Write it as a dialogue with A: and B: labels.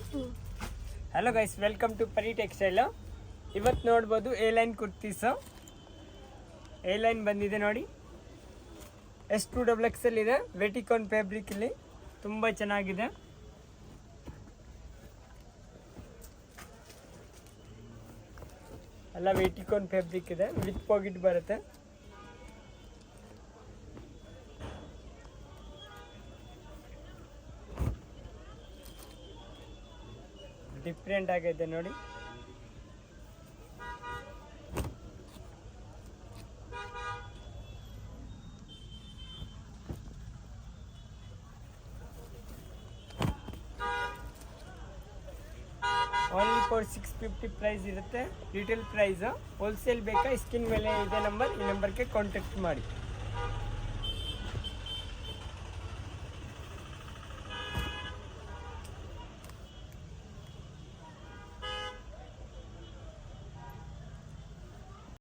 A: Hello guys, welcome to ಪರಿ textile. ಇವತ್ತು ನೋಡ್ಬೋದು A line kurtis. A line ಬಂದಿದೆ ನೋಡಿ, S2XL ಇದೆ. ವೆಟಿಕಾನ್ ಫ್ಯಾಬ್ರಿಕ್ ಇಲ್ಲಿ ತುಂಬ ಚೆನ್ನಾಗಿದೆ. ಎಲ್ಲ ವೆಟಿಕಾನ್ ಫ್ಯಾಬ್ರಿಕ್ ಇದೆ, ವಿತ್ ಪಾಕೆಟ್ ಬರುತ್ತೆ. ಡಿಫ್ರೆಂಟ್ ಆಗಿದೆ ನೋಡಿ. ಓನ್ಲಿ ಫಾರ್ 650 ಪ್ರೈಸ್ ಇರುತ್ತೆ. Retail price. ಹೋಲ್ಸೇಲ್ ಬೇಕಾ? ಸ್ಕ್ರೀನ್ ಮೇಲೆ ಇದೆ ನಂಬರ್, ಈ ನಂಬರ್ಗೆ ಕಾಂಟ್ಯಾಕ್ಟ್ ಮಾಡಿ.